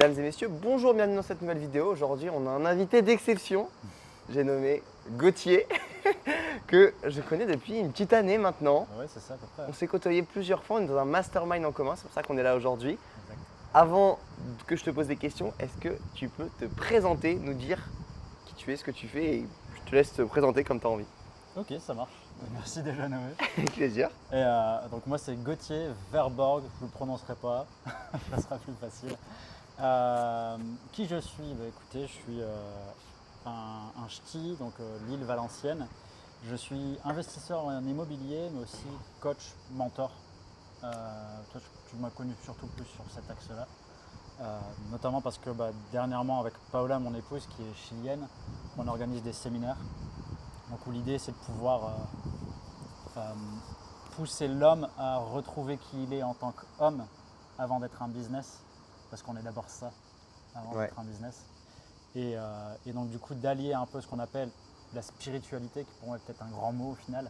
Mesdames et messieurs, bonjour, bienvenue dans cette nouvelle vidéo. Aujourd'hui, on a un invité d'exception. J'ai nommé Gauthier, que je connais depuis une petite année maintenant. Oui, c'est ça à peu près. On s'est côtoyé plusieurs fois, on est dans un mastermind en commun, c'est pour ça qu'on est là aujourd'hui. Exact. Avant que je te pose des questions, est-ce que tu peux te présenter, nous dire qui tu es, ce que tu fais et je te laisse te présenter comme tu as envie. Ok, ça marche. Merci déjà Noé. Avec plaisir. Et donc moi c'est Gauthier Verborg, je ne le prononcerai pas, ça sera plus facile. Qui je suis? Écoutez, je suis un ch'ti, donc l'île Valenciennes. Je suis investisseur en immobilier, mais aussi coach, mentor. Toi, tu m'as connu surtout plus sur cet axe-là. Notamment parce que dernièrement, avec Paola, mon épouse, qui est chilienne, on organise des séminaires. Donc, où l'idée, c'est de pouvoir pousser l'homme à retrouver qui il est en tant qu'homme avant d'être un business. Parce qu'on est d'abord ça, avant d'être un business. Et donc, du coup, d'allier un peu ce qu'on appelle la spiritualité, qui pour moi est peut-être un grand mot au final,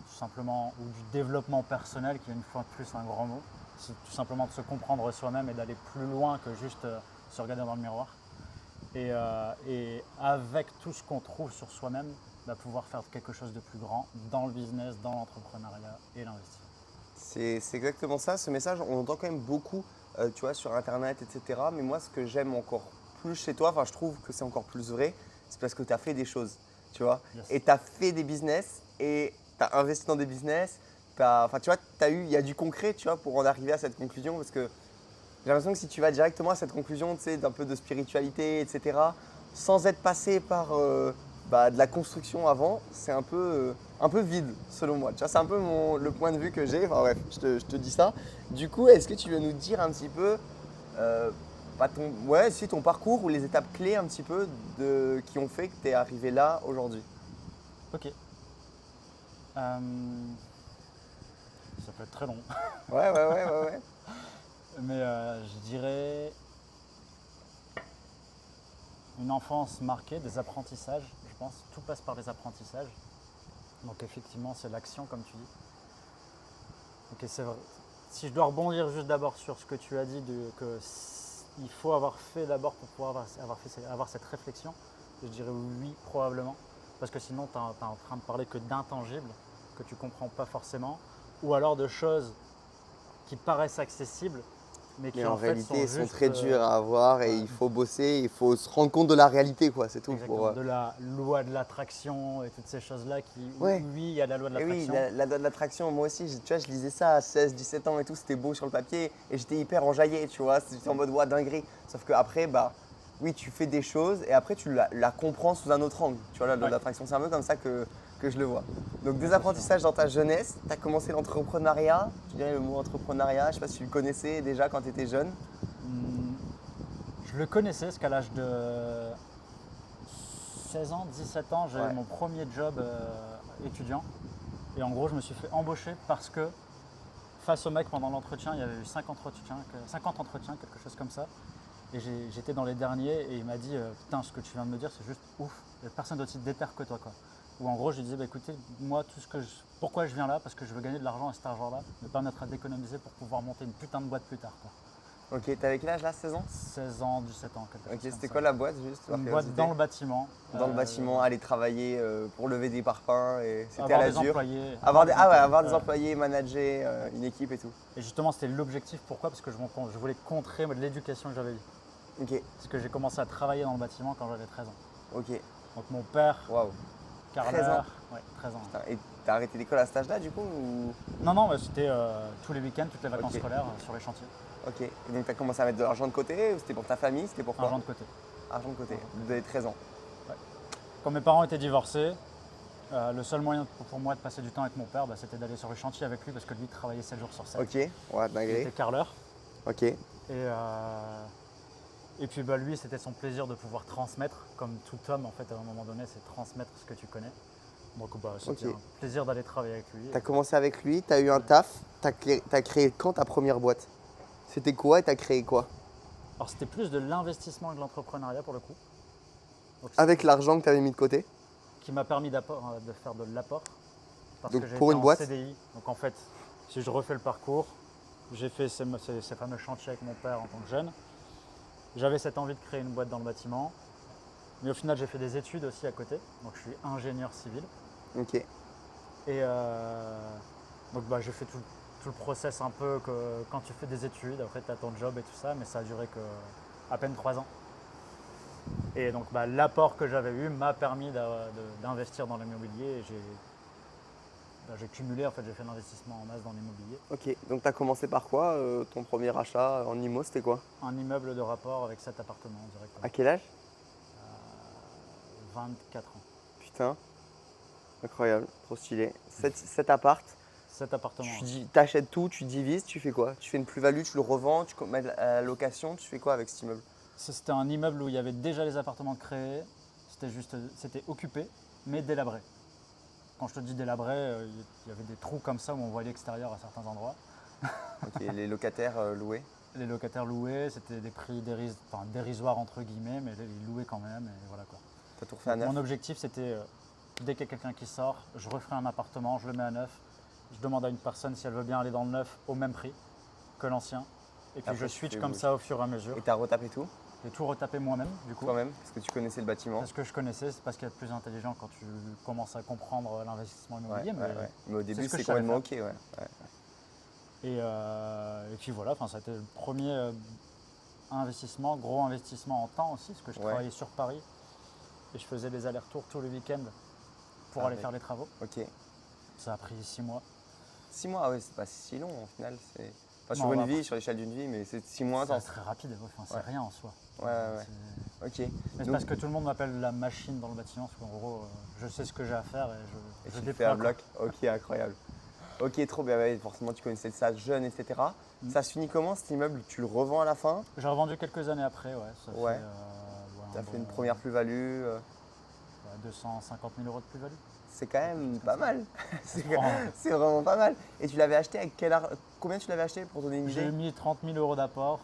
tout simplement, ou du développement personnel, qui est une fois de plus un grand mot. C'est tout simplement de se comprendre soi-même et d'aller plus loin que juste se regarder dans le miroir. Et avec tout ce qu'on trouve sur soi-même, pouvoir faire quelque chose de plus grand dans le business, dans l'entrepreneuriat et l'investissement. C'est exactement ça, ce message, on entend quand même beaucoup tu vois, sur internet, etc. Mais moi, ce que j'aime encore plus chez toi, je trouve que c'est encore plus vrai, c'est parce que tu as fait des choses, tu vois. Yes. Et tu as fait des business et tu as investi dans des business. Tu vois, il y a du concret, tu vois, pour en arriver à cette conclusion. Parce que j'ai l'impression que si tu vas directement à cette conclusion, tu sais, d'un peu de spiritualité, etc., sans être passé par de la construction avant, c'est un peu vide, selon moi. Tu vois, c'est un peu le point de vue que j'ai. Enfin bref, je te dis ça. Du coup, est-ce que tu veux nous dire un petit peu ton parcours ou les étapes clés un petit peu qui ont fait que tu es arrivé là aujourd'hui? Ok. Ça peut être très long. Ouais. Mais je dirais une enfance marquée, des apprentissages, je pense. Tout passe par les apprentissages. Donc effectivement, c'est l'action, comme tu dis. Ok, c'est vrai. Si je dois rebondir juste d'abord sur ce que tu as dit, il faut avoir fait d'abord pour pouvoir avoir cette réflexion, je dirais oui, probablement. Parce que sinon, tu es en train de parler que d'intangibles, que tu ne comprends pas forcément, ou alors de choses qui paraissent accessibles, mais qui en en fait réalité, sont sont juste très durs à avoir et il faut bosser, il faut se rendre compte de la réalité, quoi, c'est tout. exactement, de la loi de l'attraction et toutes ces choses-là Ouais. Oui, il y a la loi de Et oui, l'attraction. la loi de l'attraction, moi aussi, tu vois, je lisais ça à 16, 17 ans et tout, c'était beau sur le papier et j'étais hyper enjaillé, tu vois, c'était en mode ouais, dinguerie. Sauf qu'après, oui, tu fais des choses et après, tu la comprends sous un autre angle. Tu vois, la loi de l'attraction, c'est un peu comme ça que je le vois. Donc, des apprentissages dans ta jeunesse, tu as commencé l'entrepreneuriat, tu dirais le mot entrepreneuriat, je sais pas si tu le connaissais déjà quand tu étais jeune. Je le connaissais, parce qu'à l'âge de 16 ans, 17 ans, j'ai eu Ouais. mon premier job étudiant. Et en gros, je me suis fait embaucher parce que face au mec, pendant l'entretien, il y avait eu 50 entretiens, quelque chose comme ça. Et j'étais dans les derniers et il m'a dit putain, ce que tu viens de me dire, c'est juste ouf. Il n'y a personne d'aussi déter que toi, quoi. Ou en gros, je lui disais écoutez, moi, pourquoi je viens là? Parce que je veux gagner de l'argent et cet argent-là me permettra d'économiser pour pouvoir monter une putain de boîte plus tard, quoi. Ok, t'avais quel âge là, 16 ans? 16 ans, 17 ans, quelque chose Ok, comme c'était ça. quoi la boîte juste par Une boîte curiosité? dans le bâtiment. Dans le bâtiment, aller travailler pour lever des parpaings et c'était à Avoir la des dure. employés. Avoir des Ouais. employés, manager une équipe et tout. Et justement, c'était l'objectif. Pourquoi? Parce que je voulais contrer l'éducation que j'avais eue. Ok, Parce que j'ai commencé à travailler dans le bâtiment quand j'avais 13 ans. ok, Donc mon père, waouh. 13 ans. carreleur, ouais, 13 ans. Putain, et t'as arrêté l'école à cet âge-là du coup ou... Non, mais c'était tous les week-ends, toutes les vacances Ok. scolaires sur les chantiers. Ok, et donc t'as commencé à mettre de l'argent de côté ou c'était pour ta famille? C'était pour quoi? Argent de côté. Argent de côté, vous avez 13 ans. Ouais. Quand mes parents étaient divorcés, le seul moyen pour moi de passer du temps avec mon père, c'était d'aller sur les chantiers avec lui parce que lui travaillait 7 jours sur 7. Ok, ouais, Il dinguerie. était carreleur. Ok, Et puis lui, c'était son plaisir de pouvoir transmettre, comme tout homme en fait à un moment donné, c'est transmettre ce que tu connais. Donc c'était Ok. un plaisir d'aller travailler avec lui. t'as commencé avec lui, t'as eu un taf, t'as créé quand ta première boîte? C'était quoi et t'as créé quoi? Alors c'était plus de l'investissement et de l'entrepreneuriat pour le coup. Donc, Avec l'argent que t'avais mis de côté? qui m'a permis de faire de l'apport. Parce Donc, que j'ai pour été une en boîte? CDI. Donc en fait, si je refais le parcours, j'ai fait ces fameux chantiers avec mon père en tant que jeune. J'avais cette envie de créer une boîte dans le bâtiment. Mais au final, j'ai fait des études aussi à côté. Donc, je suis ingénieur civil. Ok. Et donc, j'ai fait tout le process un peu que quand tu fais des études, après, tu as ton job et tout ça. Mais ça a duré que à peine 3 ans. Et donc, l'apport que j'avais eu m'a permis d'investir dans l'immobilier. Et j'ai cumulé, en fait, j'ai fait l'investissement en masse dans l'immobilier. Ok, donc tu as commencé par quoi ton premier achat en IMO, c'était quoi? Un immeuble de rapport avec 7 appartements directement. À quel âge? 24 ans. Putain, incroyable, trop stylé. 7 appart, 7 appartements. t'achètes tout, tu divises, tu fais quoi? Tu fais une plus-value, tu le revends, tu mets à la location, tu fais quoi avec cet immeuble? C'était un immeuble où il y avait déjà les appartements créés. C'était occupé, mais délabré. Quand je te dis délabré, il y avait des trous comme ça où on voyait l'extérieur à certains endroits. Ok, les locataires loués. Les locataires loués, c'était des prix dérisoires entre guillemets, mais ils louaient quand même. Et voilà quoi. T'as tout refait à neuf? Mon objectif, c'était dès qu'il y a quelqu'un qui sort, je referai un appartement, je le mets à neuf. Je demande à une personne si elle veut bien aller dans le neuf au même prix que l'ancien. Et puis Après, je tu switch fais comme bouger. ça au fur et à mesure. Et t'as retapé tout J'ai tout retapé moi-même du coup. toi-même, parce que tu connaissais le bâtiment. Parce que je connaissais, c'est parce qu'il y a de plus intelligent quand tu commences à comprendre l'investissement immobilier. Mais au début, ce que c'est je savais complètement faire. ok. Ouais. Et puis voilà, ça a été le premier investissement, gros investissement en temps aussi, parce que je travaillais sur Paris et je faisais des allers-retours tous les week-ends pour aller faire les travaux. Ok. Ça a pris 6 mois. 6 mois, ouais, c'est pas si long au final. C'est pas Non, sur une après- vie, sur l'échelle d'une vie, mais c'est 6 mois C'est intense. très rapide, c'est Ouais. rien en soi. Ouais. C'est- Ok. Mais c'est Donc- parce que tout le monde m'appelle la machine dans le bâtiment, parce qu'en gros, je sais ce que j'ai à faire et Et je tu déploie. fais un bloc. Ok, incroyable. Ok, trop bien. Ouais, forcément, tu connaissais ça jeune, etc. Ça se finit comment cet immeuble? Tu le revends à la fin? J'ai revendu quelques années après, ouais. Ça Ouais. fait, Tu as un fait une bon, première plus-value. 250 000 euros de plus-value. C'est quand même pas mal. c'est prend- c'est vraiment pas mal. Et tu l'avais acheté avec combien tu l'avais acheté pour donner une J'ai idée? mis 30 000 euros d'apport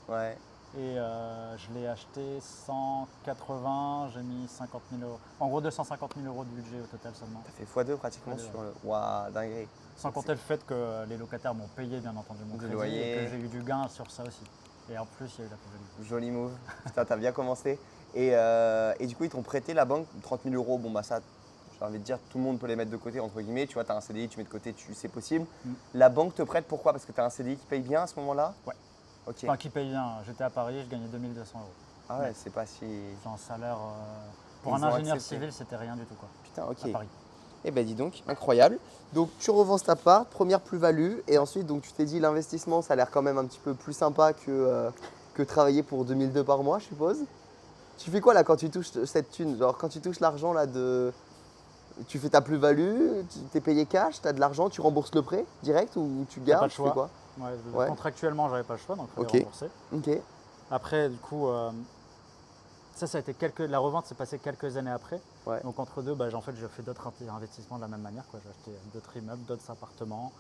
Ouais. et je l'ai acheté 180, j'ai mis 50 000 euros. En gros, 250 000 euros de budget au total seulement. T'as fait x2 pratiquement x2, sur le. Waouh, dinguerie. Sans compter le fait que les locataires m'ont payé, bien entendu, mon Du crédit loyer. et que j'ai eu du gain sur ça aussi. Et en plus, il y a eu la plus-value. Joli move. Putain, t'as bien commencé. Et du coup, ils t'ont prêté la banque 30 000 euros. Bon, bah ça, j'ai envie de dire, tout le monde peut les mettre de côté, entre guillemets. Tu vois, t'as un CDI, tu mets de côté, c'est possible. La banque te prête pourquoi? Parce que t'as un CDI qui paye bien à ce moment-là? Ouais. Ok. Enfin, qui paye bien. J'étais à Paris, je gagnais 2200 euros. Ah ouais, c'est pas si. J'ai un salaire. Pour Ils un ont ingénieur accepté. civil, c'était rien du tout, quoi. Putain, ok. À Paris. Eh ben dis donc, incroyable. Donc tu revends ta part, première plus-value, et ensuite donc tu t'es dit l'investissement, ça a l'air quand même un petit peu plus sympa que travailler pour 2002 par mois, je suppose. Tu fais quoi là quand tu touches cette thune? Genre quand tu touches l'argent là de. Tu fais ta plus-value, tu t'es payé cash, tu as de l'argent, tu rembourses le prêt direct ou tu gardes? pas le Tu choix. fais quoi? Ouais. Contractuellement, j'avais pas le choix, donc il Ok. fallait rembourser. Ok. Après, du coup, ça a été la revente s'est passée quelques années après. Ouais. Donc entre deux, en fait, j'ai fait d'autres investissements de la même manière, quoi. J'ai acheté d'autres immeubles, d'autres appartements,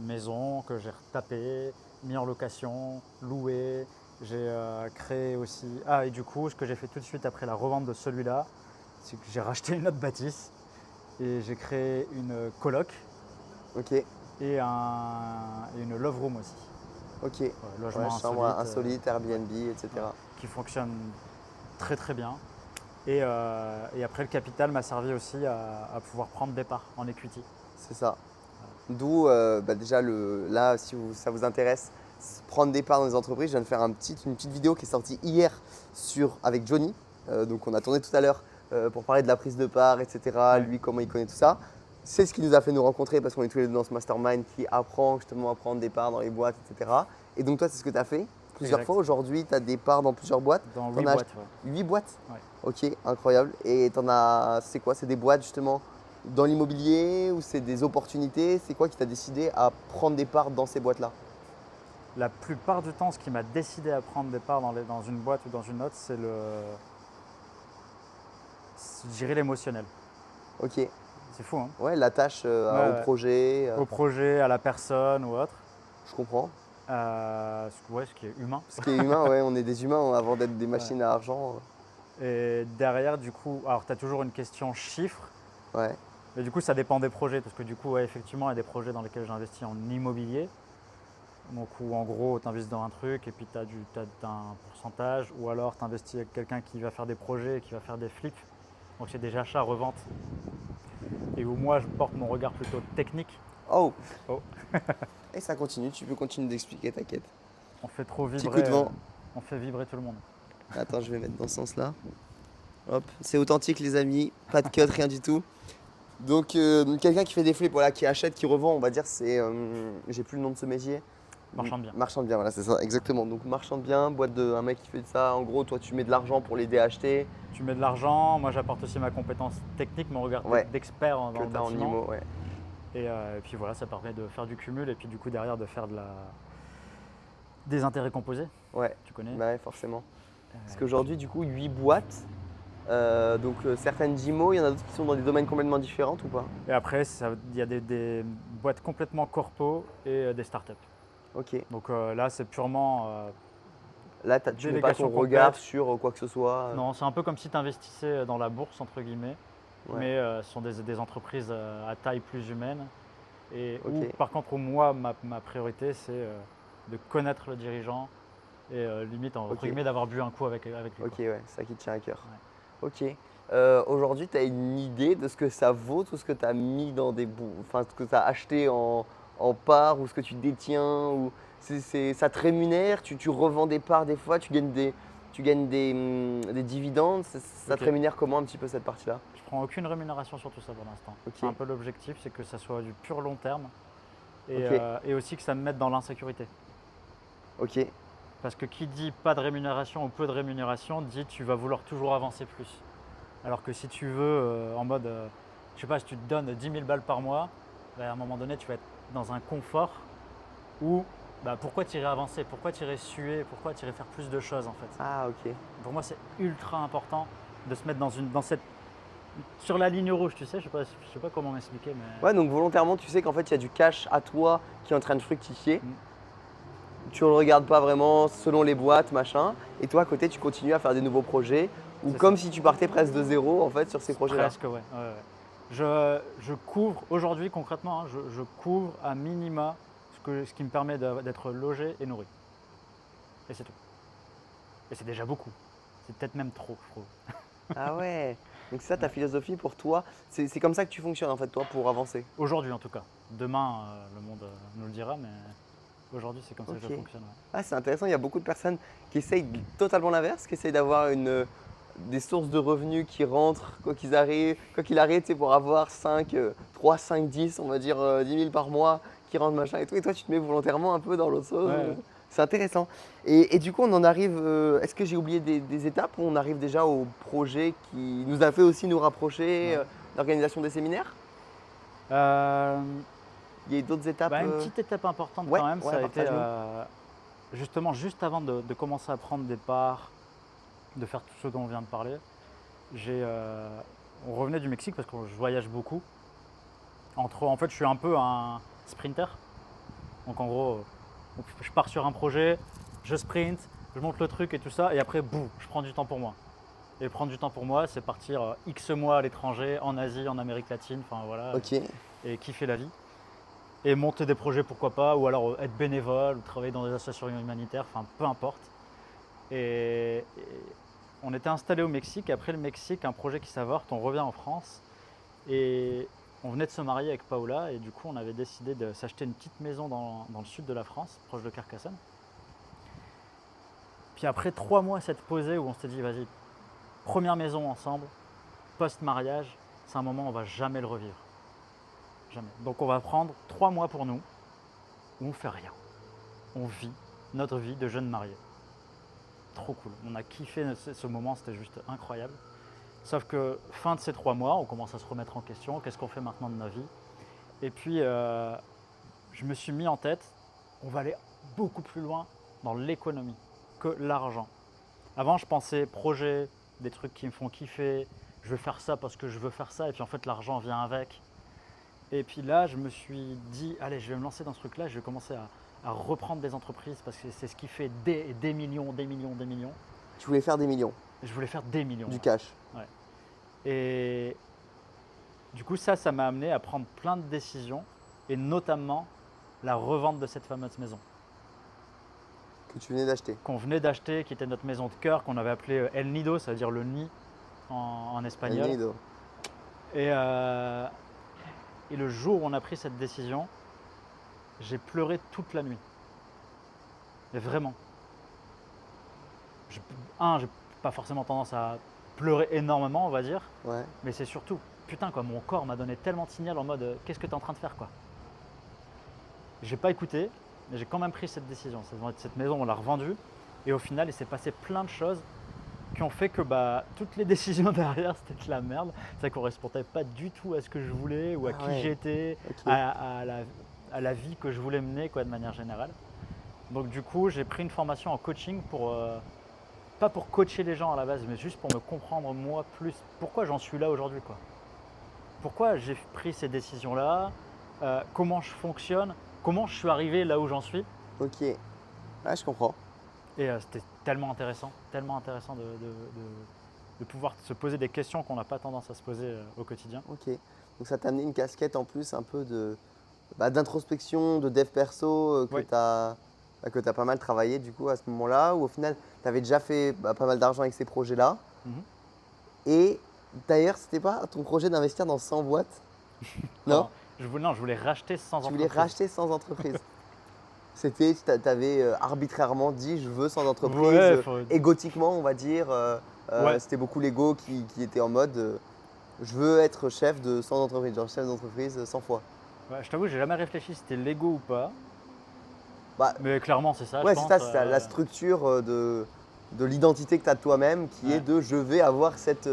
maisons que j'ai retapées, mis en location, loué. J'ai créé aussi. Ah, et du coup, ce que j'ai fait tout de suite après la revente de celui-là, c'est que j'ai racheté une autre bâtisse et j'ai créé une coloc Ok. et une love room aussi. Ok. Ouais, logement Ouais, chambre insolite, Airbnb, etc. qui fonctionne très très bien. Et après, le capital m'a servi aussi à pouvoir prendre des parts en equity. C'est ça. D'où déjà là, si ça vous intéresse, prendre des parts dans les entreprises, je viens de faire une petite vidéo qui est sortie hier avec Johnny. Donc on a tourné tout à l'heure pour parler de la prise de part, etc. Ouais. Lui, comment il connaît tout ça. C'est ce qui nous a fait nous rencontrer parce qu'on est tous les deux dans ce mastermind qui apprend justement à prendre des parts dans les boîtes, etc. Et donc toi, c'est ce que tu as fait plusieurs Exact. fois. Aujourd'hui, tu as des parts dans plusieurs boîtes. Dans T'en 8 as boîtes. Ouais. 8 boîtes? Ouais. Ok, incroyable. Et c'est quoi? C'est des boîtes justement dans l'immobilier ou c'est des opportunités? C'est quoi qui t'a décidé à prendre des parts dans ces boîtes-là? La plupart du temps, ce qui m'a décidé à prendre des parts dans une boîte ou dans une autre, c'est je dirais l'émotionnel. Ok, C'est fou, hein? ouais, l'attache Ouais, au ouais. projet, Au projet, à la personne ou autre. je comprends. Ce qui est humain. Ce qui est humain, ouais, on est des humains avant d'être des machines à argent. Et derrière, du coup, alors tu as toujours une question chiffre. Ouais, Mais du coup, ça dépend des projets. Parce que du coup, ouais, effectivement, il y a des projets dans lesquels j'investis en immobilier. Donc où en gros tu investis dans un truc et puis tu as un pourcentage, ou alors tu investis avec quelqu'un qui va faire des projets et qui va faire des flips. Donc c'est des achats, reventes. Et où moi je porte mon regard plutôt technique. Oh, Oh, et ça continue, tu peux continuer d'expliquer, t'inquiète. on fait trop Petit coup vibrer, de vent. on fait vibrer tout le monde. Attends, je vais mettre dans ce sens-là. Hop, c'est authentique les amis, pas de cut, rien du tout. Donc quelqu'un qui fait des flips, voilà, qui achète, qui revend, on va dire c'est, j'ai plus le nom de ce métier. Marchand de biens. Marchand de biens, voilà, c'est ça, exactement. Donc marchand de biens, boîte de un mec qui fait ça. En gros, toi tu mets de l'argent pour l'aider à acheter. Tu mets de l'argent, moi j'apporte aussi ma compétence technique, mon regard Ouais. d'expert dans Que le t'as en bâtiment. IMO, ouais. Et puis voilà, ça permet de faire du cumul et puis du coup derrière de faire des intérêts composés, Ouais, tu connais. bah ouais, forcément. Parce qu'aujourd'hui, du coup, 8 boîtes. Donc certaines d'IMO, il y en a d'autres qui sont dans des domaines complètement différents ou pas? Et après, il y a des boîtes complètement corpo et des startups. Ok. Donc là, c'est purement. Là, tu mets pas Délégation ton regard complète. sur quoi que ce soit. Non, c'est un peu comme si tu investissais dans la bourse, entre guillemets, Ouais. mais ce sont des entreprises à taille plus humaine. Et Ok. où, par contre, moi, ma priorité, c'est de connaître le dirigeant et limite, entre Ok. guillemets, d'avoir bu un coup avec lui. Ok, quoi. ouais, c'est ça qui te tient à cœur. Ouais. Ok. Aujourd'hui, tu as une idée de ce que ça vaut, tout ce que tu as mis dans des bouts, enfin, ce que tu as acheté en parts ou ce que tu détiens ou ça te rémunère, tu revends des parts des fois, tu gagnes des dividendes, ça te Ok. rémunère comment un petit peu cette partie-là? Je prends aucune rémunération sur tout ça pour l'instant. Ok. C'est un peu l'objectif, c'est que ça soit du pur long terme et, Ok. et aussi que ça me mette dans l'insécurité. Ok. Parce que qui dit pas de rémunération ou peu de rémunération dit tu vas vouloir toujours avancer plus. Alors que si tu veux en mode, je sais pas, si tu te donnes 10 000 balles par mois, bah, à un moment donné tu vas être dans un confort où bah, pourquoi tu irais avancer, pourquoi tu irais suer, pourquoi tu irais faire plus de choses en fait. Ah, ok. Pour moi c'est ultra important de se mettre sur la ligne rouge, tu sais, je sais pas comment m'expliquer, mais Ouais, donc volontairement, tu sais qu'en fait, il y a du cash à toi qui est en train de fructifier. Mm. Tu ne le regardes pas vraiment selon les boîtes, machin. Et toi, à côté, tu continues à faire des nouveaux projets. Ou C'est comme ça. si tu partais presque de zéro, en fait, sur ces projets-là. Presque, ouais. Je couvre, aujourd'hui concrètement, hein, je couvre à minima ce qui me permet d'être logé et nourri. Et c'est tout. Et c'est déjà beaucoup. C'est peut-être même trop, je trouve. Ah ouais. Donc c'est ça ta philosophie pour toi. C'est comme ça que tu fonctionnes, en fait, toi, pour avancer. Aujourd'hui en tout cas. Demain, le monde nous le dira, mais aujourd'hui c'est comme ça que je Ok. fonctionne. Ouais. Ah, c'est intéressant. Il y a beaucoup de personnes qui essayent totalement l'inverse, qui essayent d'avoir des sources de revenus qui rentrent, quoi qu'il arrive, tu sais, pour avoir 3, 5, 10, on va dire 10 000 par mois qui rentrent, machin et tout. Et toi, tu te mets volontairement un peu dans l'autre sens. Ouais. C'est intéressant. Et du coup, on en arrive. Est-ce que j'ai oublié des étapes où on arrive déjà au projet qui nous a fait aussi nous rapprocher, Ouais. l'organisation des séminaires? Euh, Il y a d'autres étapes Une petite étape importante Ouais, quand même, ouais, ça a été partage-nous. justement juste avant de commencer à prendre des parts, de faire tout ce dont on vient de parler. On revenait du Mexique parce que je voyage beaucoup. En fait, je suis un peu un sprinter. Donc en gros, je pars sur un projet, je sprint, je monte le truc et tout ça, et après, boum, je prends du temps pour moi. Et prendre du temps pour moi, c'est partir X mois à l'étranger, en Asie, en Amérique latine, enfin voilà, Ok. et kiffer la vie. Et monter des projets, pourquoi pas, ou alors être bénévole, ou travailler dans des associations humanitaires, enfin peu importe. Et on était installé au Mexique. Après le Mexique, un projet qui s'avorte, on revient en France. Et on venait de se marier avec Paola. Et du coup, on avait décidé de s'acheter une petite maison dans le sud de la France, proche de Carcassonne. Puis après 3 mois à s'être posé où on s'était dit, vas-y, première maison ensemble, post-mariage, c'est un moment où on va jamais le revivre. Jamais. Donc on va prendre 3 mois pour nous, où on fait rien. On vit notre vie de jeunes mariés. Trop cool. On a kiffé ce moment, c'était juste incroyable. Sauf que fin de ces 3 mois, on commence à se remettre en question. Qu'est-ce qu'on fait maintenant de notre vie? Et puis, je me suis mis en tête, on va aller beaucoup plus loin dans l'économie que l'argent. Avant, je pensais projet, des trucs qui me font kiffer. Je veux faire ça parce que je veux faire ça. Et puis en fait, l'argent vient avec. Et puis là, je me suis dit, allez, je vais me lancer dans ce truc-là. Je vais commencer à reprendre des entreprises parce que c'est ce qui fait des millions, des millions, des millions. Tu voulais faire des millions, Je voulais faire des millions. du Ouais. cash. Ouais. Et du coup, ça m'a amené à prendre plein de décisions et notamment la revente de cette fameuse maison. Que tu venais d'acheter. qu'on venait d'acheter, qui était notre maison de cœur, qu'on avait appelée El Nido, ça veut dire le nid en espagnol. El Nido. Et le jour où on a pris cette décision, j'ai pleuré toute la nuit. Mais vraiment. J'ai pas forcément tendance à pleurer énormément, on va dire, Ouais. mais c'est surtout, putain quoi, mon corps m'a donné tellement de signaux en mode qu'est-ce que tu es en train de faire quoi. J'ai pas écouté, mais j'ai quand même pris cette décision. Cette maison, on l'a revendue et au final, il s'est passé plein de choses qui ont fait que toutes les décisions derrière, c'était de la merde. Ça correspondait pas du tout à ce que je voulais ou à qui ouais. j'étais, Ok. à la vie que je voulais mener quoi, de manière générale. Donc du coup, j'ai pris une formation en coaching pour, pas pour coacher les gens à la base, mais juste pour me comprendre moi plus. Pourquoi j'en suis là aujourd'hui quoi. Pourquoi j'ai pris ces décisions-là, comment je fonctionne, comment je suis arrivé là où j'en suis. Ok. Ah, je comprends. Et c'était tellement intéressant de pouvoir se poser des questions qu'on n'a pas tendance à se poser au quotidien. Ok. Donc ça t'a amené une casquette en plus un peu d'introspection, de dev perso Oui. que t'as pas mal travaillé du coup à ce moment-là, où au final tu avais déjà fait pas mal d'argent avec ces projets-là. Mhm. Et d'ailleurs, c'était pas ton projet d'investir dans 100 boîtes? Non? Enfin, je voulais racheter sans Tu voulais entreprise. racheter 100 entreprises. C'était, tu avais arbitrairement dit je veux 100 entreprises, Ouais, égotiquement on va dire. ouais. C'était beaucoup l'ego qui était en mode je veux être chef de 100 entreprises, genre chef d'entreprise 100 fois. Ouais, je t'avoue, j'ai jamais réfléchi si c'était l'ego ou pas, Bah, mais clairement c'est ça, je ouais, c'est pense. ça, c'est la structure de l'identité que tu as de toi-même qui est Ouais. de je vais avoir cette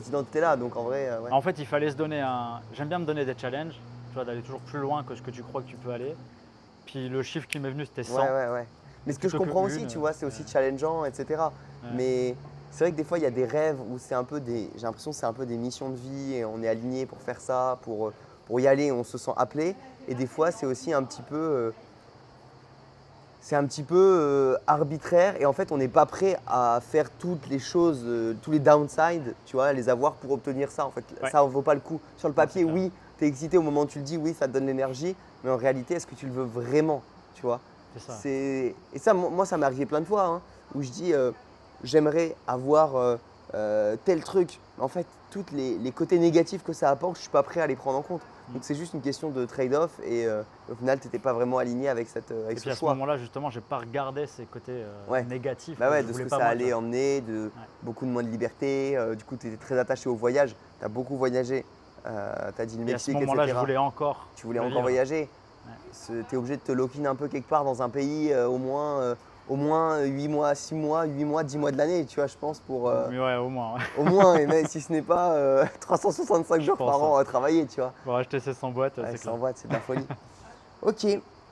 identité-là. Donc en vrai, ouais. En fait, il fallait se donner un. J'aime bien me donner des challenges, tu vois, d'aller toujours plus loin que ce que tu crois que tu peux aller. Puis le chiffre qui m'est venu, c'était 100. Ouais. Mais ce que je Plutôt que comprends aussi, une, tu vois, c'est aussi challengeant, etc. ouais. Mais c'est vrai que des fois, il y a des rêves où c'est un peu des. J'ai l'impression que c'est un peu des missions de vie et on est aligné pour faire ça, pour y aller, on se sent appelé. Et des fois, c'est aussi un petit peu. C'est un petit peu arbitraire et en fait, on n'est pas prêt à faire toutes les choses, tous les downsides, tu vois, les avoir pour obtenir ça. En fait, Ouais. ça ne vaut pas le coup. Sur le Non, c'est papier, clair. oui, tu es excité au moment où tu le dis, oui, ça te donne l'énergie, mais en réalité, est-ce que tu le veux vraiment, tu vois? C'est ça. Et ça, moi, ça m'est arrivé plein de fois, hein, où je dis, j'aimerais avoir tel truc. En fait, tous les côtés négatifs que ça apporte, je ne suis pas prêt à les prendre en compte. Donc, c'est juste une question de trade-off et au final, tu n'étais pas vraiment aligné avec Et ce puis à ce choix. moment-là, justement, j'ai pas regardé ces côtés Ouais. négatifs. Bah ouais, Je de ce voulais que pas ça moi, tu allait vois. emmener, de beaucoup de moins de liberté. Du coup, tu étais très attaché au voyage. Tu as beaucoup voyagé. Tu as dit le Et à ce Mexique, moment-là, je etc. voulais encore Tu voulais le encore vivre. voyager. Ouais. Tu es obligé de te lock-in un peu quelque part dans un pays au moins 8 mois, 6 mois, 8 mois, 10 mois de l'année, tu vois, je pense, pour Mais ouais, au moins. Ouais. au moins, et même si ce n'est pas 365 Je jours pense. par an à travailler, tu vois. Pour acheter ces 100 boîtes, Ouais, c'est clair. 100 watts, c'est de la folie. Ok.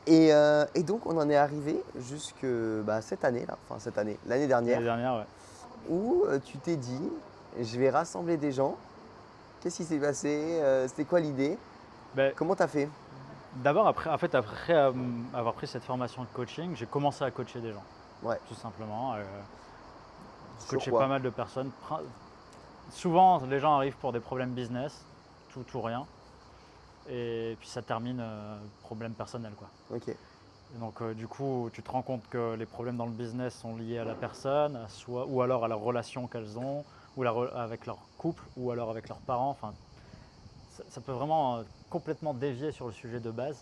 Et donc, on en est arrivé jusque cette année, là, enfin cette année, l'année dernière, L'année dernière, ouais. où tu t'es dit, je vais rassembler des gens. Qu'est-ce qui s'est passé? C'était quoi l'idée? Ben, Comment t'as fait? d'abord, après avoir pris cette formation de coaching, j'ai commencé à coacher des gens, Ouais, tout simplement. sur Coacher quoi? pas mal de personnes. Souvent, les gens arrivent pour des problèmes business, tout ou rien. Et puis ça termine problème personnel, quoi. Ok, Et donc du coup, tu te rends compte que les problèmes dans le business sont liés à la personne, à soi, ou alors à la relation qu'elles ont, ou avec leur couple, ou alors avec leurs parents. Enfin, ça peut vraiment complètement dévier sur le sujet de base.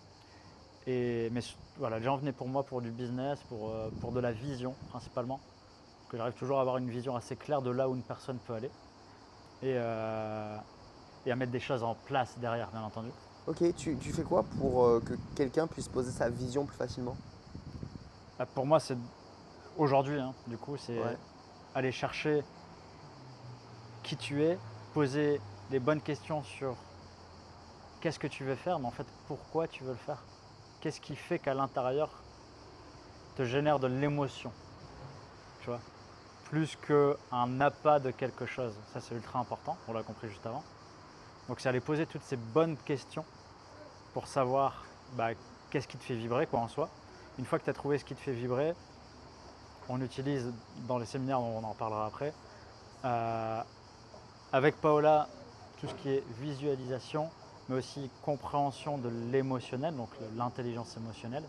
Mais voilà, les gens venaient pour moi pour du business, pour de la vision principalement. Parce que j'arrive toujours à avoir une vision assez claire de là où une personne peut aller. Et à mettre des choses en place derrière, bien entendu. ok. Tu fais quoi pour que quelqu'un puisse poser sa vision plus facilement? Pour moi, c'est aujourd'hui, hein, du coup, c'est Ouais, aller chercher qui tu es, poser les bonnes questions sur qu'est-ce que tu veux faire, mais en fait, pourquoi tu veux le faire. Qu'est-ce qui fait qu'à l'intérieur, te génère de l'émotion, tu vois, plus qu'un appât de quelque chose. Ça, c'est ultra important, on l'a compris juste avant. Donc, c'est aller poser toutes ces bonnes questions pour savoir qu'est-ce qui te fait vibrer, quoi, en soi. Une fois que tu as trouvé ce qui te fait vibrer, on utilise dans les séminaires, on en parlera après, avec Paola, tout ce qui est visualisation, mais aussi compréhension de l'émotionnel, donc l'intelligence émotionnelle.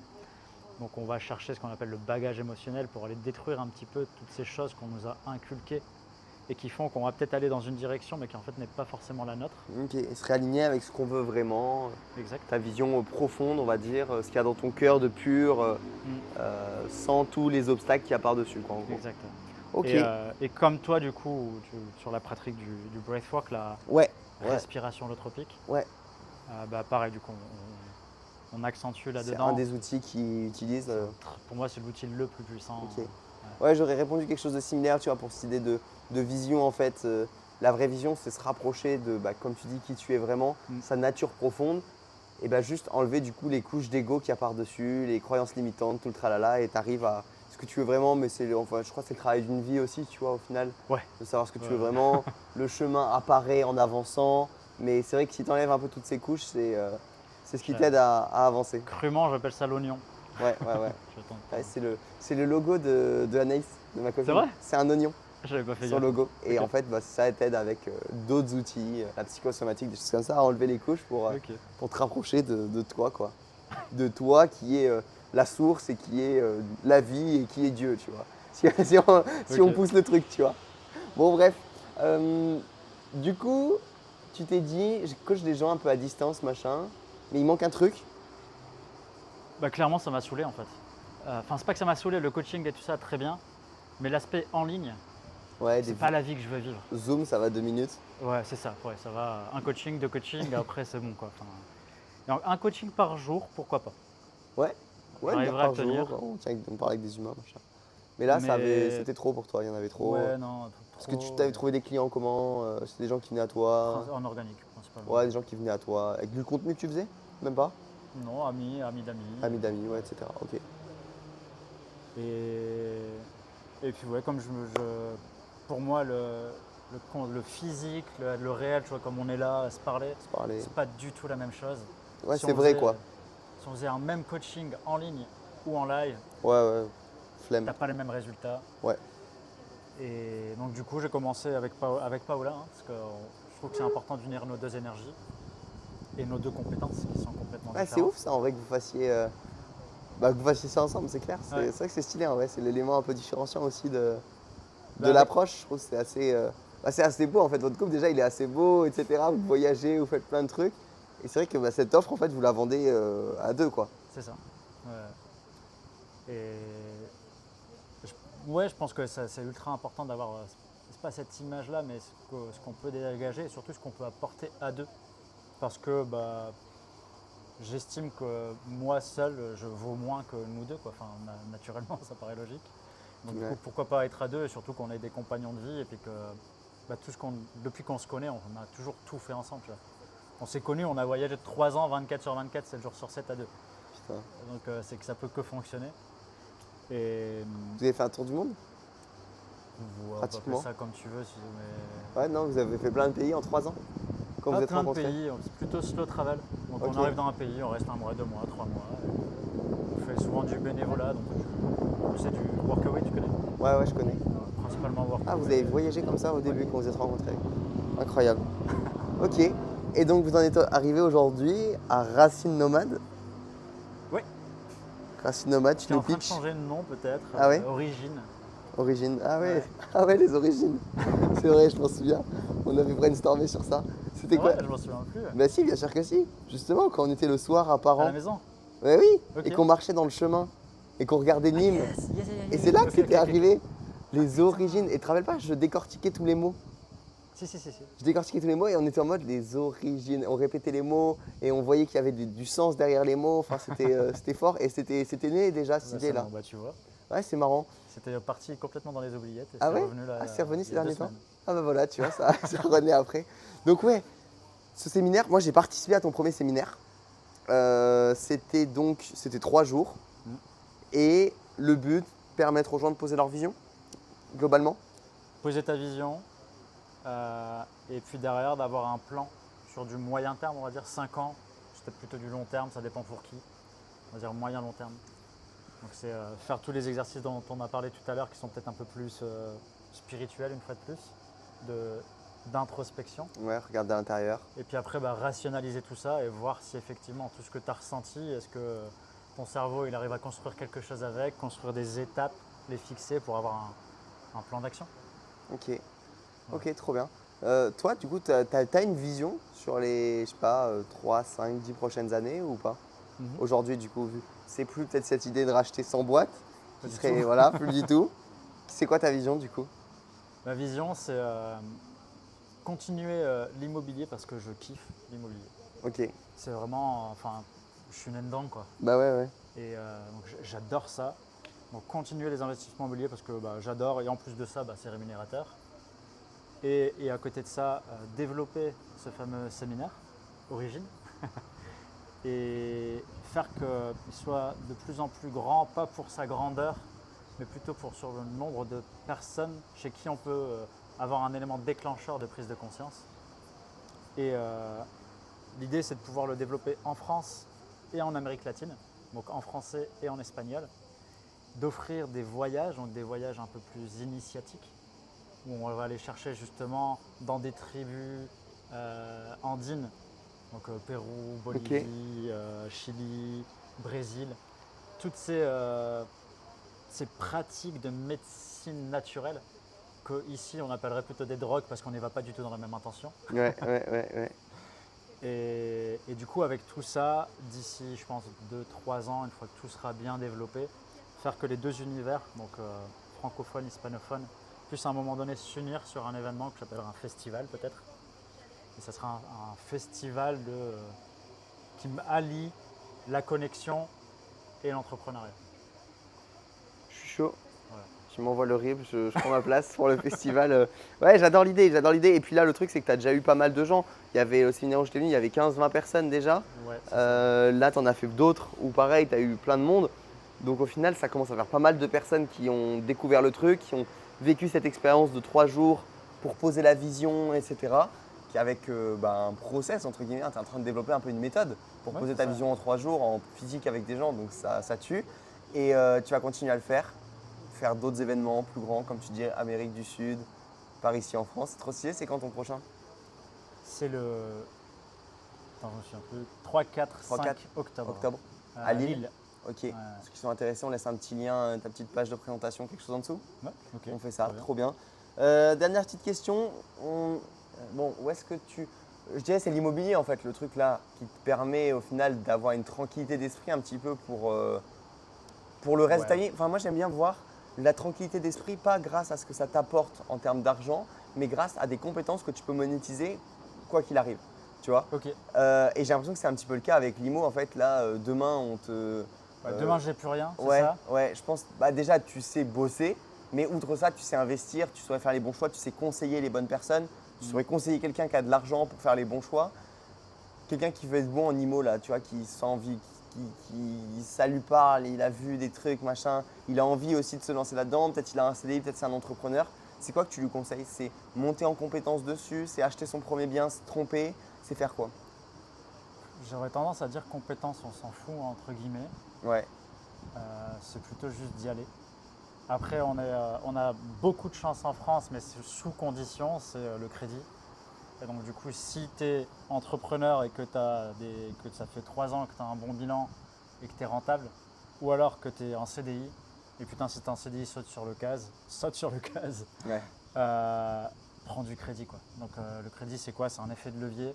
Donc on va chercher ce qu'on appelle le bagage émotionnel pour aller détruire un petit peu toutes ces choses qu'on nous a inculquées et qui font qu'on va peut-être aller dans une direction mais qui en fait n'est pas forcément la nôtre. Ok, et se réaligner avec ce qu'on veut vraiment, Exact. ta vision profonde, on va dire, ce qu'il y a dans ton cœur de pur, sans tous les obstacles qu'il y a par-dessus, quoi, en gros. Exact. Ok, Et comme toi, du coup, sur la pratique du breathwork, la ouais, respiration holotropique, ouais. Pareil, du coup, on accentue C'est là-dedans. un des outils qu'ils utilisent. Pour moi, c'est l'outil le plus puissant. Ok. Ouais, j'aurais répondu quelque chose de similaire, tu vois, pour cette idée de vision, en fait. La vraie vision, c'est se rapprocher de, comme tu dis, qui tu es vraiment, sa nature profonde, et juste enlever du coup les couches d'ego qu'il y a par-dessus, les croyances limitantes, tout le tralala, et tu arrives à ce que tu veux vraiment, mais enfin, je crois que c'est le travail d'une vie aussi, tu vois, au final, Ouais. de savoir ce que tu veux vraiment. Le chemin apparaît en avançant, mais c'est vrai que si tu enlèves un peu toutes ces couches, c'est ce qui t'aide à avancer. Crûment, j'appelle ça l'oignon. Ouais. Ouais, c'est le logo de Anaïs, de ma copine. C'est vrai? C'est un oignon, J'avais pas fait son gaffe. logo. Et Ok. en fait, ça t'aide avec d'autres outils, la psychosomatique, des choses comme ça, à enlever les couches pour te rapprocher de toi, quoi. De toi qui est la source et qui est la vie et qui est Dieu, tu vois. Si on pousse le truc, tu vois. Bon, bref. Du coup, tu t'es dit, je coach des gens un peu à distance, machin, mais il manque un truc. Clairement, ça m'a saoulé en fait. Enfin, c'est pas que ça m'a saoulé, le coaching et tout ça, très bien. Mais l'aspect en ligne, Ouais, c'est pas la vie que je veux vivre. Zoom, ça va 2 minutes. Ouais, c'est ça. Ouais, ça va. Un coaching, deux coachings, après c'est bon quoi. Enfin, donc, un coaching par jour, pourquoi pas. Ouais, J'arriverai à par tenir. jour, on parle avec des humains, machin. Mais là, c'était trop pour toi, il y en avait trop. Ouais, non, Parce trop. que tu t'avais trouvé des clients comment c'était des gens qui venaient à toi. En organique, principalement. Ouais, des gens qui venaient à toi. Avec du contenu que tu faisais. Même pas. Non, amis d'amis. Amis d'amis, ouais, etc. Ok. Et puis ouais, comme pour moi le physique, le réel, tu vois, comme on est là à se parler, Se parler. c'est pas du tout la même chose. Ouais, Si c'est on vrai, faisait- quoi. Si on faisait un même coaching en ligne ou en live, Ouais. Flemme. t'as pas les mêmes résultats. Ouais. Et donc du coup, j'ai commencé avec Paola, parce que je trouve que c'est important d'unir nos deux énergies et nos deux compétences qui sont complètement Ouais, c'est différentes. ouf ça en vrai que vous fassiez. Que vous fassiez ça ensemble, c'est clair. C'est Ouais. vrai que c'est stylé en vrai. C'est l'élément un peu différenciant aussi de Bah, l'approche. Je trouve que c'est assez. C'est assez beau en fait. Votre couple déjà il est assez beau, etc. Vous voyagez, vous faites plein de trucs. Et c'est vrai que cette offre en fait vous la vendez à deux, quoi. C'est ça. Ouais. Et je pense que c'est ultra important d'avoir, c'est pas cette image-là, mais ce qu'on peut dégager et surtout ce qu'on peut apporter à deux. Parce que j'estime que moi seul, je vaux moins que nous deux, quoi. Enfin, naturellement, ça paraît logique. Donc du coup, pourquoi pas être à deux, et surtout qu'on est des compagnons de vie et puis que depuis qu'on se connaît, on a toujours tout fait ensemble. Tu vois. On s'est connus, on a voyagé 3 ans, 24 sur 24, 7 jours sur 7 à deux. Putain. Donc c'est que ça peut que fonctionner. Et Vous avez fait un tour du monde? on peut Pratiquement. appeler ça comme tu veux. Mais... Ouais, non, vous avez fait plein de pays en 3 ans quand vous êtes plein de rencontrés. pays, c'est plutôt slow travel. Donc Ok. on arrive dans un pays, on reste 1 mois, 2 mois, 3 mois. On fait souvent du bénévolat, donc c'est du workaway, tu connais? Ouais, je connais. Principalement workaway. Ah, vous avez voyagé comme ça au début quand vous êtes rencontrés. Incroyable. Ok. Et donc vous en êtes arrivé aujourd'hui à Racine Nomade. Oui. Racine Nomade, tu Tu es nous en train de pitches. changer de nom peut-être. Ah ouais? Origine. Origine. Ah ouais. Ouais. Ah ouais, les origines. C'est vrai, je m'en souviens. On avait brainstormé sur ça. C'était quoi? Ouais, je m'en souviens plus. Bah si, bien sûr que si. Justement, quand on était le soir à À Paran. la maison. Ouais, oui. Ok. Et qu'on marchait dans le chemin. Et qu'on regardait Nîmes. Yes. Et c'est là que Ok, c'était ok. arrivé. Les origines. Et tu te rappelles pas, je décortiquais tous les mots. Si. Je décortiquais tous les mots et on était en mode les origines. On répétait les mots et on voyait qu'il y avait du sens derrière les mots. Enfin, c'était fort et c'était né déjà cette idée-là. Bah, tu vois. Ouais, c'est marrant. C'était parti complètement dans les oubliettes. Et Ah c'est ouais? revenu là. Ah, c'est revenu il ces y a 2 derniers temps? semaines. Ah bah voilà, tu vois, ça renaît après. Donc ouais, ce séminaire, moi j'ai participé à ton premier séminaire. C'était 3 jours. Mm. Et le but, permettre aux gens de poser leur vision, globalement. Poser ta vision. Et puis derrière, d'avoir un plan sur du moyen terme, on va dire 5 ans. C'était plutôt du long terme, ça dépend pour qui. On va dire moyen-long terme. Donc c'est faire tous les exercices dont on a parlé tout à l'heure qui sont peut-être un peu plus spirituels une fois de plus, d'introspection. Ouais, regarder à l'intérieur. Et puis après, rationaliser tout ça et voir si effectivement tout ce que tu as ressenti, est-ce que ton cerveau, il arrive à construire quelque chose avec, construire des étapes, les fixer pour avoir un plan d'action. Ok, ok, trop bien. Toi, du coup, tu as une vision sur les, je sais pas, 3, 5, 10 prochaines années ou pas? Aujourd'hui, du coup, vu c'est plus peut-être cette idée de racheter 100 boîtes, Pas qui du serait, tout. voilà, plus du tout. C'est quoi ta vision, du coup? Ma vision, c'est continuer l'immobilier parce que je kiffe l'immobilier. Ok, C'est vraiment, enfin, je suis né dedans, quoi. bah ouais, ouais. Et donc j'adore ça. Donc continuer les investissements immobiliers parce que j'adore et en plus de ça, c'est rémunérateur. Et à côté de ça, développer ce fameux séminaire, Origine, et faire qu'il soit de plus en plus grand, pas pour sa grandeur, mais plutôt sur le nombre de personnes chez qui on peut avoir un élément déclencheur de prise de conscience. Et l'idée, c'est de pouvoir le développer en France et en Amérique latine, donc en français et en espagnol, d'offrir des voyages, donc des voyages un peu plus initiatiques, où on va aller chercher justement dans des tribus andines, donc Pérou, Bolivie, Chili, Brésil, toutes ces pratiques de médecine naturelle qu'ici on appellerait plutôt des drogues parce qu'on n'y va pas du tout dans la même intention. Ouais, ouais, ouais, ouais. Et du coup, avec tout ça, d'ici, je pense, 2-3 ans, une fois que tout sera bien développé, faire que les deux univers, donc francophone, hispanophone, puissent à un moment donné s'unir sur un événement que j'appellerai un festival peut-être. Et ça sera un festival qui allie la connexion et l'entrepreneuriat. Je suis chaud. Voilà. Tu m'envoies le RIB, je prends ma place pour le festival. Ouais, j'adore l'idée, j'adore l'idée. Et puis là, le truc, c'est que tu as déjà eu pas mal de gens. Il y avait au séminaire où j'étais venu, il y avait 15-20 personnes déjà. Ouais, Là, tu en as fait d'autres où pareil, tu as eu plein de monde. Donc au final, ça commence à faire pas mal de personnes qui ont découvert le truc, qui ont vécu cette expérience de 3 jours pour poser la vision, etc. Qui avec un process, entre guillemets, tu es en train de développer un peu une méthode pour poser ta vision en 3 jours, en physique avec des gens, donc ça tue. Et tu vas continuer à le faire d'autres événements plus grands, comme tu dis, Amérique du Sud, par ici en France. C'est trop stylé, c'est quand ton prochain? C'est le. Attends, je me souviens plus. 3, 4, 5 octobre. Octobre. À Lille. Ok. Ouais. Ceux qui sont intéressés, on laisse un petit lien, ta petite page de présentation, quelque chose en dessous. Ouais, ok. On fait ça, Très bien. trop bien. Dernière petite question. Bon, où est-ce que tu. Je dirais c'est l'immobilier en fait, le truc là, qui te permet au final d'avoir une tranquillité d'esprit un petit peu pour le reste de ta vie. Enfin, moi j'aime bien voir la tranquillité d'esprit, pas grâce à ce que ça t'apporte en termes d'argent, mais grâce à des compétences que tu peux monétiser quoi qu'il arrive. Tu vois. Ok. Et j'ai l'impression que c'est un petit peu le cas avec l'IMO. En fait, là, demain, on te. Demain, j'ai plus rien, c'est Ouais, ça? ouais, je pense. Déjà, tu sais bosser, mais outre ça, tu sais investir, tu saurais faire les bons choix, tu sais conseiller les bonnes personnes, tu saurais conseiller quelqu'un qui a de l'argent pour faire les bons choix. Quelqu'un qui veut être bon en IMO, là, tu vois, qui sent envie, ça lui parle, il a vu des trucs, machin, il a envie aussi de se lancer là-dedans, peut-être il a un CDI, peut-être c'est un entrepreneur. C'est quoi que tu lui conseilles? C'est monter en compétence dessus, c'est acheter son premier bien, se tromper, c'est faire quoi? J'aurais tendance à dire compétence, on s'en fout, entre guillemets. Ouais, C'est plutôt juste d'y aller. Après, on a beaucoup de chance en France, mais c'est sous condition, c'est le crédit. Et donc du coup, si tu es entrepreneur et que ça fait 3 ans que tu as un bon bilan et que tu es rentable, ou alors que tu es en CDI, et putain si tu es en CDI, saute sur le case, ouais, prends du crédit, quoi. Donc le crédit, c'est quoi? C'est un effet de levier.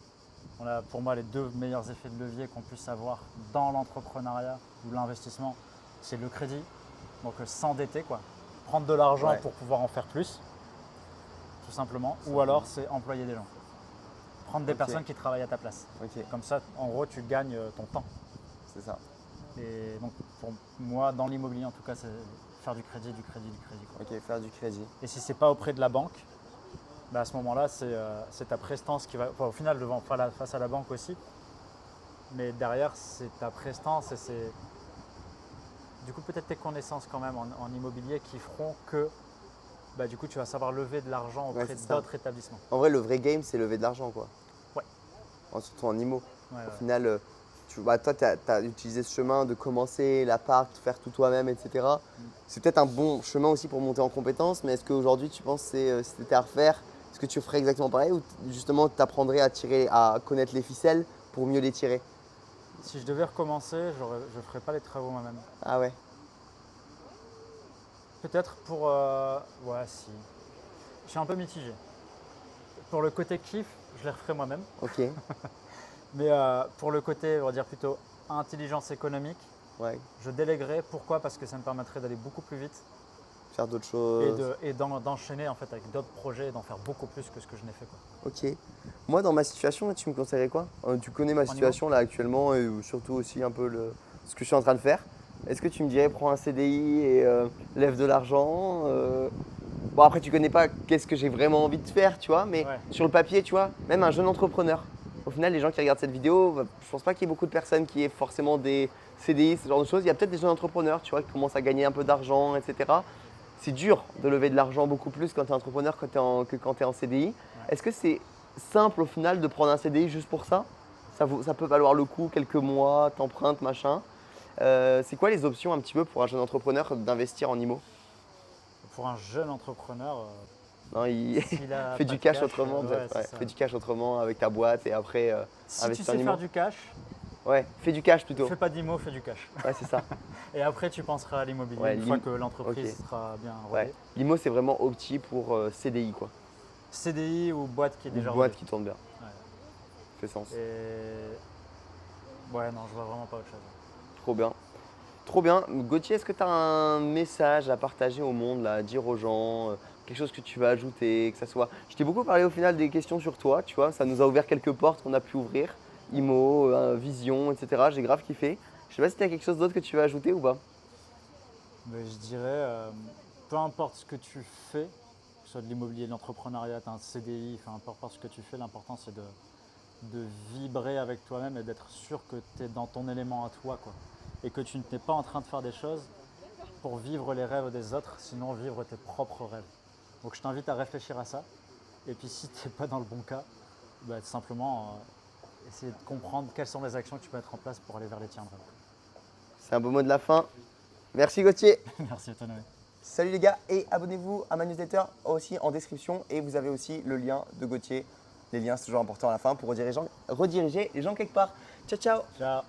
On a pour moi les 2 meilleurs effets de levier qu'on puisse avoir dans l'entrepreneuriat ou l'investissement, c'est le crédit, donc s'endetter, quoi. Prendre de l'argent Ouais. pour pouvoir en faire plus, tout simplement, ou alors c'est employer des gens. Prendre des Ok. personnes qui travaillent à ta place. ok, Comme ça, en gros, tu gagnes ton temps. c'est ça. Et donc, pour moi, dans l'immobilier, en tout cas, c'est faire du crédit, quoi. Ok, faire du crédit. Et si c'est pas auprès de la banque, à ce moment-là, c'est ta prestance qui va. Enfin, au final, face à la banque aussi. Mais derrière, c'est ta prestance et c'est. Du coup, peut-être tes connaissances quand même en immobilier qui feront que du coup, tu vas savoir lever de l'argent auprès c'est ça. d'autres établissements. En vrai, le vrai game, c'est lever de l'argent, quoi. Ouais. Surtout en IMO. Ouais, Au ouais. final, toi, tu as utilisé ce chemin de commencer l'appart, faire tout toi-même, etc. C'est peut-être un bon chemin aussi pour monter en compétence, mais est-ce qu'aujourd'hui, tu penses que si tu étais à refaire, est-ce que tu ferais exactement pareil ou justement tu apprendrais à connaître les ficelles pour mieux les tirer? Si je devais recommencer, je ne ferais pas les travaux moi-même. Ah ouais. Peut-être pour... ouais, si. Je suis un peu mitigé. Pour le côté kiff, je les referais moi-même. Ok. Mais pour le côté, on va dire plutôt intelligence économique, Ouais. je déléguerais. Pourquoi? Parce que ça me permettrait d'aller beaucoup plus vite Faire d'autres choses. et d'enchaîner en fait avec d'autres projets et d'en faire beaucoup plus que ce que je n'ai fait, quoi. Ok. Moi, dans ma situation, tu me conseillerais quoi? Tu connais ma situation là actuellement et surtout aussi un peu ce que je suis en train de faire. Est-ce que tu me dirais prends un CDI et lève de l'argent Bon, après, tu connais pas qu'est-ce que j'ai vraiment envie de faire, tu vois, mais Ouais. sur le papier, tu vois, même un jeune entrepreneur. Au final, les gens qui regardent cette vidéo, bah, je pense pas qu'il y ait beaucoup de personnes qui aient forcément des CDI, ce genre de choses. Il y a peut-être des jeunes entrepreneurs, tu vois, qui commencent à gagner un peu d'argent, etc. C'est dur de lever de l'argent beaucoup plus quand tu es entrepreneur que quand tu es en CDI. Est-ce que c'est simple au final de prendre un CDI juste pour ça? Ça peut valoir le coup, quelques mois, t'empruntes, machin. C'est quoi les options un petit peu pour un jeune entrepreneur d'investir en IMO? Pour un jeune entrepreneur, Non, il s'il a fait pas du de cash autrement, ouais, peut-être. c'est Ouais, ça. fais du cash autrement avec ta boîte et après Si tu investir en sais IMO. faire du cash, Ouais, fais du cash plutôt. fais pas d'IMO, fais du cash. Ouais, c'est ça. Et après, tu penseras à l'immobilier Ouais, une fois que l'entreprise ok. sera bien Ouais. rodée. L'IMO, c'est vraiment opti pour CDI, quoi. CDI ou boîte qui est Une déjà boîte rodée. qui tourne bien. Ouais. Fait sens. Et ouais, non, je vois vraiment pas autre chose. Trop bien. Trop bien. Gauthier, est-ce que tu as un message à partager au monde, là, à dire aux gens, quelque chose que tu vas ajouter, que ça soit. Je t'ai beaucoup parlé au final des questions sur toi, tu vois, ça nous a ouvert quelques portes qu'on a pu ouvrir. IMO, vision, etc. J'ai grave kiffé. Je sais pas si tu as quelque chose d'autre que tu veux ajouter ou pas. Mais je dirais, peu importe ce que tu fais, que ce soit de l'immobilier, de l'entrepreneuriat, un CDI, enfin, peu importe ce que tu fais, l'important c'est de vibrer avec toi-même et d'être sûr que tu es dans ton élément à toi, quoi. Et que tu n'es pas en train de faire des choses pour vivre les rêves des autres, sinon vivre tes propres rêves. Donc je t'invite à réfléchir à ça. Et puis si tu n'es pas dans le bon cas, bah, tout simplement essayer de comprendre quelles sont les actions que tu peux mettre en place pour aller vers les tiens. C'est un beau mot de la fin. Merci Gauthier. Merci à toi, Noé. Salut les gars et abonnez-vous à ma newsletter aussi en description et vous avez aussi le lien de Gauthier. Les liens c'est toujours important à la fin pour rediriger les gens quelque part. Ciao ciao. Ciao.